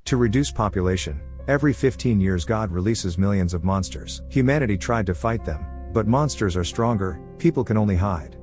To reduce population, every 15 years God releases millions of monsters. Humanity tried to fight them, but monsters are stronger, people can only hide.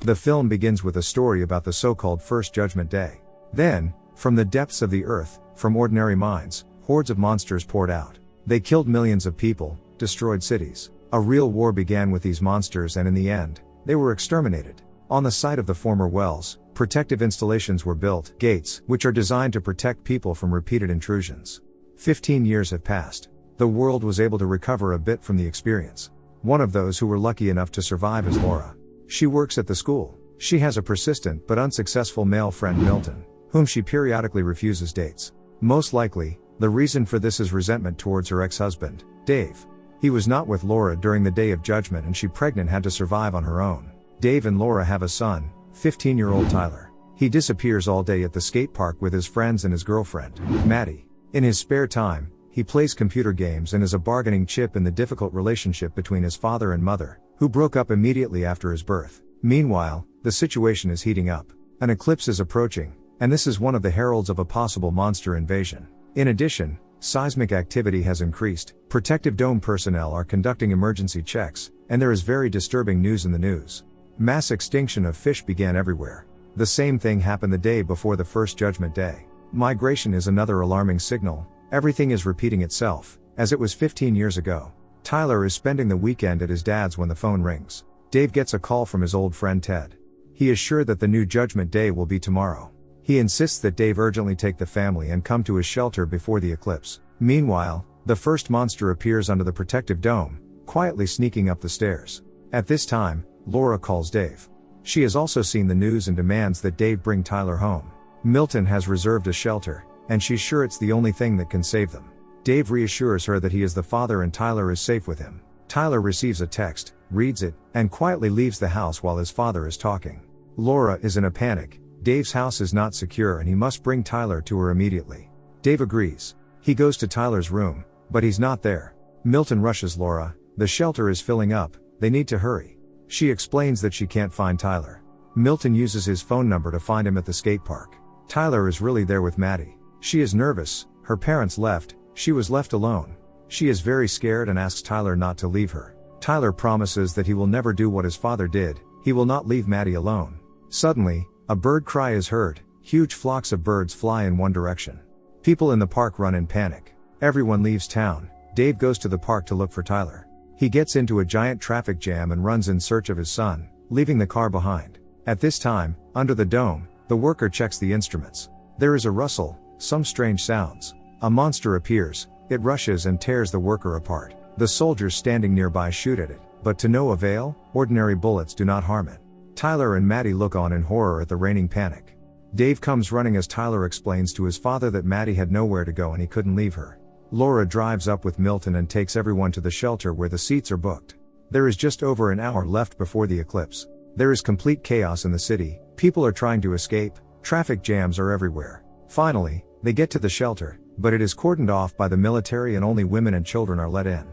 The film begins with a story about the so-called First Judgment Day. Then, from the depths of the earth, from ordinary minds, hordes of monsters poured out. They killed millions of people, destroyed cities. A real war began with these monsters, and in the end, they were exterminated. On the site of the former wells, protective installations were built, gates, which are designed to protect people from repeated intrusions. 15 years have passed. The world was able to recover a bit from the experience. One of those who were lucky enough to survive is Laura. She works at the school. She has a persistent but unsuccessful male friend, Milton, whom she periodically refuses dates. Most likely, the reason for this is resentment towards her ex-husband, Dave. He was not with Laura during the Day of Judgment, and she, pregnant, had to survive on her own. Dave and Laura have a son, 15-year-old Tyler. He disappears all day at the skate park with his friends and his girlfriend, Maddie. In his spare time, he plays computer games and is a bargaining chip in the difficult relationship between his father and mother, who broke up immediately after his birth. Meanwhile, the situation is heating up. An eclipse is approaching, and this is one of the heralds of a possible monster invasion. In addition, seismic activity has increased, protective dome personnel are conducting emergency checks, and there is very disturbing news in the news. Mass extinction of fish began everywhere. The same thing happened the day before the First Judgment Day. Migration is another alarming signal. Everything is repeating itself, as it was 15 years ago. Tyler is spending the weekend at his dad's when the phone rings. Dave gets a call from his old friend Ted. He is sure that the new Judgment Day will be tomorrow. He insists that Dave urgently take the family and come to his shelter before the eclipse. Meanwhile, the first monster appears under the protective dome, quietly sneaking up the stairs. At this time, Laura calls Dave. She has also seen the news and demands that Dave bring Tyler home. Milton has reserved a shelter, and she's sure it's the only thing that can save them. Dave reassures her that he is the father and Tyler is safe with him. Tyler receives a text, reads it, and quietly leaves the house while his father is talking. Laura is in a panic. Dave's house is not secure and he must bring Tyler to her immediately. Dave agrees. He goes to Tyler's room, but he's not there. Milton rushes Laura. The shelter is filling up, they need to hurry. She explains that she can't find Tyler. Milton uses his phone number to find him at the skate park. Tyler is really there with Maddie. She is nervous, her parents left, she was left alone. She is very scared and asks Tyler not to leave her. Tyler promises that he will never do what his father did, he will not leave Maddie alone. Suddenly, a bird cry is heard. Huge flocks of birds fly in one direction. People in the park run in panic. Everyone leaves town. Dave goes to the park to look for Tyler. He gets into a giant traffic jam and runs in search of his son, leaving the car behind. At this time, under the dome, the worker checks the instruments. There is a rustle, some strange sounds. A monster appears, it rushes and tears the worker apart. The soldiers standing nearby shoot at it, but to no avail, ordinary bullets do not harm it. Tyler and Maddie look on in horror at the reigning panic. Dave comes running as Tyler explains to his father that Maddie had nowhere to go and he couldn't leave her. Laura drives up with Milton and takes everyone to the shelter where the seats are booked. There is just over an hour left before the eclipse. There is complete chaos in the city, people are trying to escape, traffic jams are everywhere. Finally, they get to the shelter, but it is cordoned off by the military and only women and children are let in.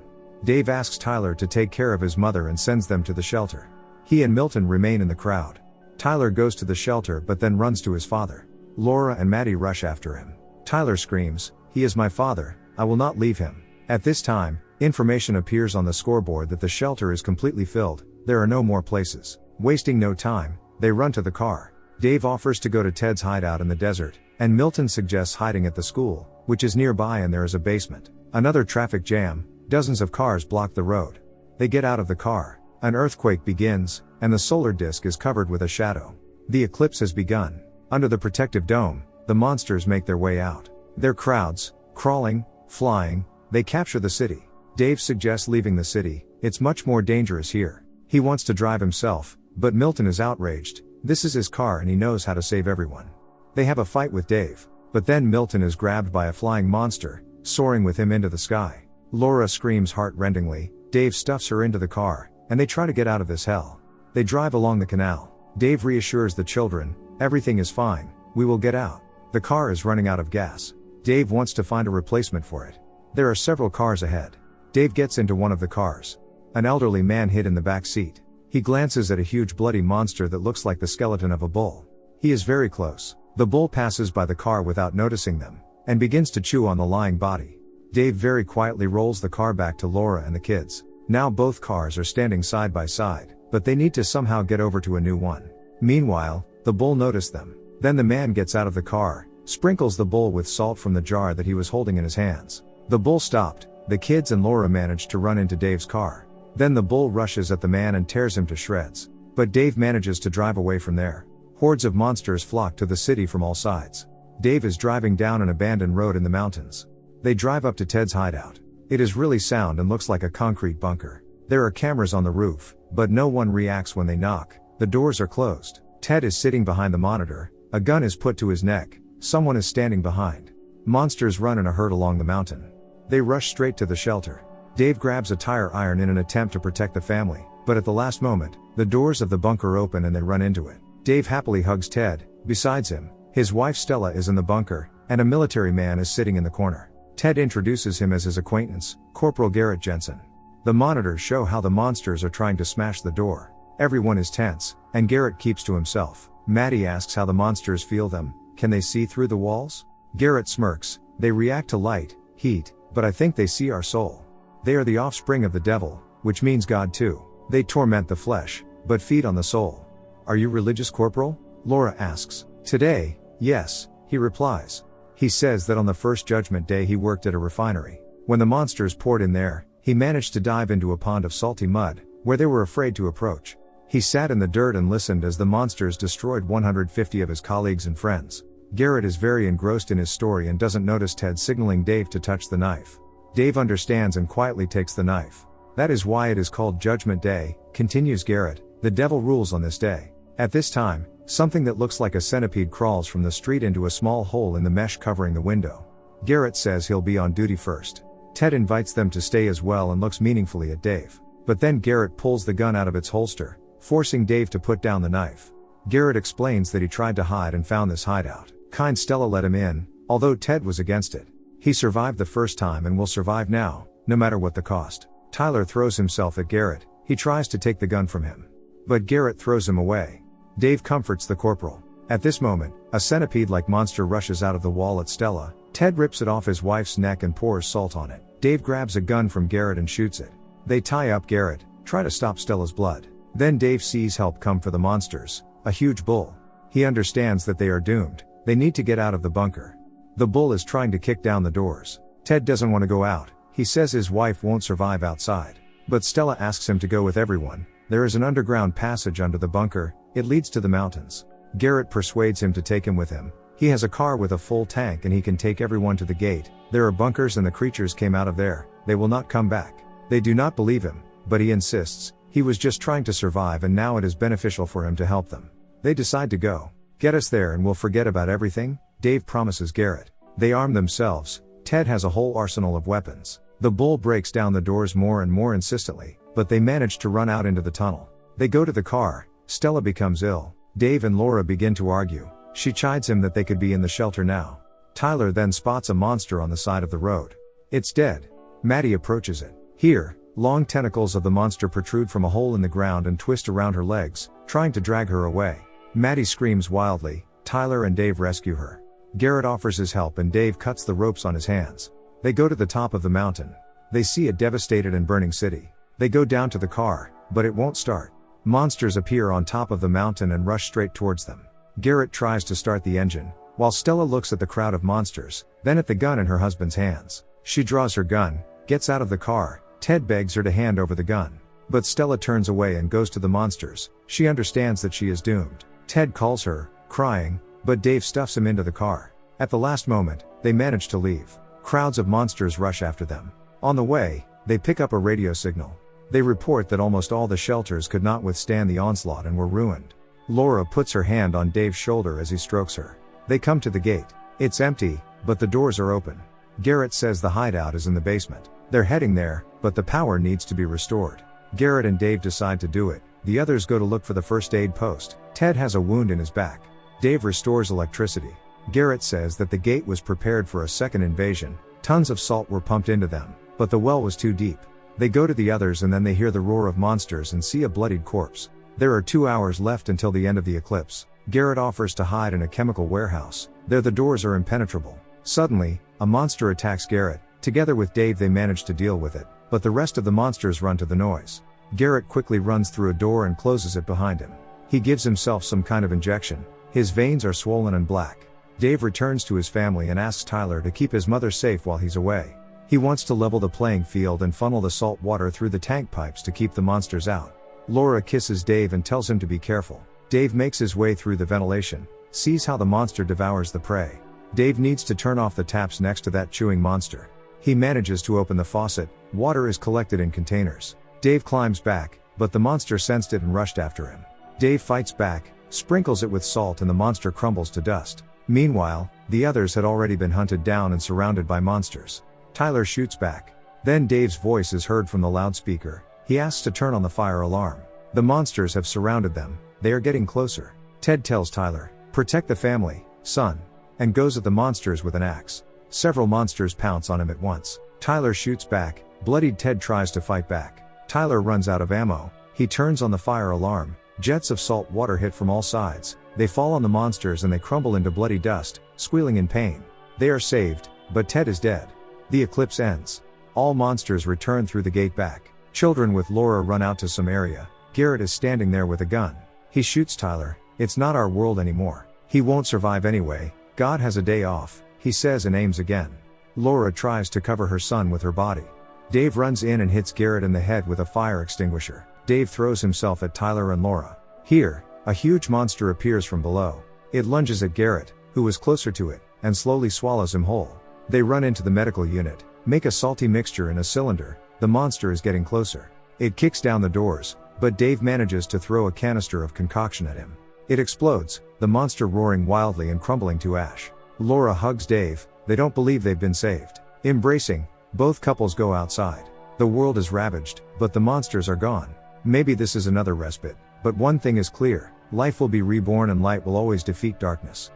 Dave asks Tyler to take care of his mother and sends them to the shelter. He and Milton remain in the crowd. Tyler goes to the shelter but then runs to his father. Laura and Maddie rush after him. Tyler screams, "He is my father, I will not leave him." At this time, information appears on the scoreboard that the shelter is completely filled, there are no more places. Wasting no time, they run to the car. Dave offers to go to Ted's hideout in the desert, and Milton suggests hiding at the school, which is nearby and there is a basement. Another traffic jam, dozens of cars block the road. They get out of the car. An earthquake begins, and the solar disk is covered with a shadow. The eclipse has begun. Under the protective dome, the monsters make their way out. They're crowds, crawling, flying, they capture the city. Dave suggests leaving the city, it's much more dangerous here. He wants to drive himself, but Milton is outraged, this is his car and he knows how to save everyone. They have a fight with Dave, but then Milton is grabbed by a flying monster, soaring with him into the sky. Laura screams heart-rendingly, Dave stuffs her into the car, and they try to get out of this hell. They drive along the canal. Dave reassures the children, everything is fine, we will get out. The car is running out of gas. Dave wants to find a replacement for it. There are several cars ahead. Dave gets into one of the cars. An elderly man hid in the back seat. He glances at a huge bloody monster that looks like the skeleton of a bull. He is very close. The bull passes by the car without noticing them, and begins to chew on the lying body. Dave very quietly rolls the car back to Laura and the kids. Now both cars are standing side by side, but they need to somehow get over to a new one. Meanwhile, the bull noticed them. Then the man gets out of the car, sprinkles the bull with salt from the jar that he was holding in his hands. The bull stopped. The kids and Laura managed to run into Dave's car. Then the bull rushes at the man and tears him to shreds. But Dave manages to drive away from there. Hordes of monsters flock to the city from all sides. Dave is driving down an abandoned road in the mountains. They drive up to Ted's hideout. It is really sound and looks like a concrete bunker. There are cameras on the roof, but no one reacts when they knock. The doors are closed. Ted is sitting behind the monitor. A gun is put to his neck. Someone is standing behind. Monsters run in a herd along the mountain. They rush straight to the shelter. Dave grabs a tire iron in an attempt to protect the family, but at the last moment, the doors of the bunker open and they run into it. Dave happily hugs Ted. Besides him, his wife Stella is in the bunker, and a military man is sitting in the corner. Ted introduces him as his acquaintance, Corporal Garrett Jensen. The monitors show how the monsters are trying to smash the door. Everyone is tense, and Garrett keeps to himself. Maddie asks how the monsters feel them. Can they see through the walls? Garrett smirks. They react to light, heat, but I think they see our soul. They are the offspring of the devil, which means God too. They torment the flesh, but feed on the soul. Are you religious, Corporal? Laura asks. Today, yes, he replies. He says that on the first judgment day he worked at a refinery. When the monsters poured in there, he managed to dive into a pond of salty mud, where they were afraid to approach. He sat in the dirt and listened as the monsters destroyed 150 of his colleagues and friends. Garrett is very engrossed in his story and doesn't notice Ted signaling Dave to touch the knife. Dave understands and quietly takes the knife. That is why it is called Judgment Day, continues Garrett. The devil rules on this day. At this time, something that looks like a centipede crawls from the street into a small hole in the mesh covering the window. Garrett says he'll be on duty first. Ted invites them to stay as well and looks meaningfully at Dave. But then Garrett pulls the gun out of its holster, forcing Dave to put down the knife. Garrett explains that he tried to hide and found this hideout. Kind Stella let him in, although Ted was against it. He survived the first time and will survive now, no matter what the cost. Tyler throws himself at Garrett. He tries to take the gun from him. But Garrett throws him away. Dave comforts the corporal. At this moment, a centipede-like monster rushes out of the wall at Stella. Ted rips it off his wife's neck and pours salt on it. Dave grabs a gun from Garrett and shoots it. They tie up Garrett, try to stop Stella's blood. Then Dave sees help come for the monsters, a huge bull. He understands that they are doomed. They need to get out of the bunker. The bull is trying to kick down the doors. Ted doesn't want to go out. He says his wife won't survive outside. But Stella asks him to go with everyone. There is an underground passage under the bunker. It leads to the mountains. Garrett persuades him to take him with him. He has a car with a full tank and he can take everyone to the gate. There are bunkers and the creatures came out of there. They will not come back. They do not believe him, but he insists. He was just trying to survive and now it is beneficial for him to help them. They decide to go. Get us there and we'll forget about everything, Dave promises Garrett. They arm themselves. Ted has a whole arsenal of weapons. The bull breaks down the doors more and more insistently, but they manage to run out into the tunnel. They go to the car. Stella becomes ill. Dave and Laura begin to argue. She chides him that they could be in the shelter now. Tyler then spots a monster on the side of the road. It's dead. Maddie approaches it. Here, long tentacles of the monster protrude from a hole in the ground and twist around her legs, trying to drag her away. Maddie screams wildly. Tyler and Dave rescue her. Garrett offers his help and Dave cuts the ropes on his hands. They go to the top of the mountain. They see a devastated and burning city. They go down to the car, but it won't start. Monsters appear on top of the mountain and rush straight towards them. Garrett tries to start the engine, while Stella looks at the crowd of monsters, then at the gun in her husband's hands. She draws her gun, gets out of the car. Ted begs her to hand over the gun. But Stella turns away and goes to the monsters. She understands that she is doomed. Ted calls her, crying, but Dave stuffs him into the car. At the last moment, they manage to leave. Crowds of monsters rush after them. On the way, they pick up a radio signal. They report that almost all the shelters could not withstand the onslaught and were ruined. Laura puts her hand on Dave's shoulder as he strokes her. They come to the gate. It's empty, but the doors are open. Garrett says the hideout is in the basement. They're heading there, but the power needs to be restored. Garrett and Dave decide to do it. The others go to look for the first aid post. Ted has a wound in his back. Dave restores electricity. Garrett says that the gate was prepared for a second invasion. Tons of salt were pumped into them. But the well was too deep. They go to the others and then they hear the roar of monsters and see a bloodied corpse. There are 2 hours left until the end of the eclipse. Garrett offers to hide in a chemical warehouse. There the doors are impenetrable. Suddenly, a monster attacks Garrett. Together with Dave they manage to deal with it, but the rest of the monsters run to the noise. Garrett quickly runs through a door and closes it behind him. He gives himself some kind of injection. His veins are swollen and black. Dave returns to his family and asks Tyler to keep his mother safe while he's away. He wants to level the playing field and funnel the salt water through the tank pipes to keep the monsters out. Laura kisses Dave and tells him to be careful. Dave makes his way through the ventilation, sees how the monster devours the prey. Dave needs to turn off the taps next to that chewing monster. He manages to open the faucet. Water is collected in containers. Dave climbs back, but the monster sensed it and rushed after him. Dave fights back, sprinkles it with salt and the monster crumbles to dust. Meanwhile, the others had already been hunted down and surrounded by monsters. Tyler shoots back. Then Dave's voice is heard from the loudspeaker. He asks to turn on the fire alarm. The monsters have surrounded them. They are getting closer. Ted tells Tyler, "Protect the family, son," and goes at the monsters with an axe. Several monsters pounce on him at once. Tyler shoots back. Bloodied Ted tries to fight back. Tyler runs out of ammo. He turns on the fire alarm. Jets of salt water hit from all sides. They fall on the monsters and they crumble into bloody dust, squealing in pain. They are saved, but Ted is dead. The eclipse ends. All monsters return through the gate back. Children with Laura run out to some area. Garrett is standing there with a gun. He shoots Tyler. "It's not our world anymore. He won't survive anyway. God has a day off," he says and aims again. Laura tries to cover her son with her body. Dave runs in and hits Garrett in the head with a fire extinguisher. Dave throws himself at Tyler and Laura. Here, a huge monster appears from below. It lunges at Garrett, who was closer to it, and slowly swallows him whole. They run into the medical unit, make a salty mixture in a cylinder. The monster is getting closer. It kicks down the doors, but Dave manages to throw a canister of concoction at him. It explodes, the monster roaring wildly and crumbling to ash. Laura hugs Dave. They don't believe they've been saved. Embracing, both couples go outside. The world is ravaged, but the monsters are gone. Maybe this is another respite, but one thing is clear: life will be reborn and light will always defeat darkness.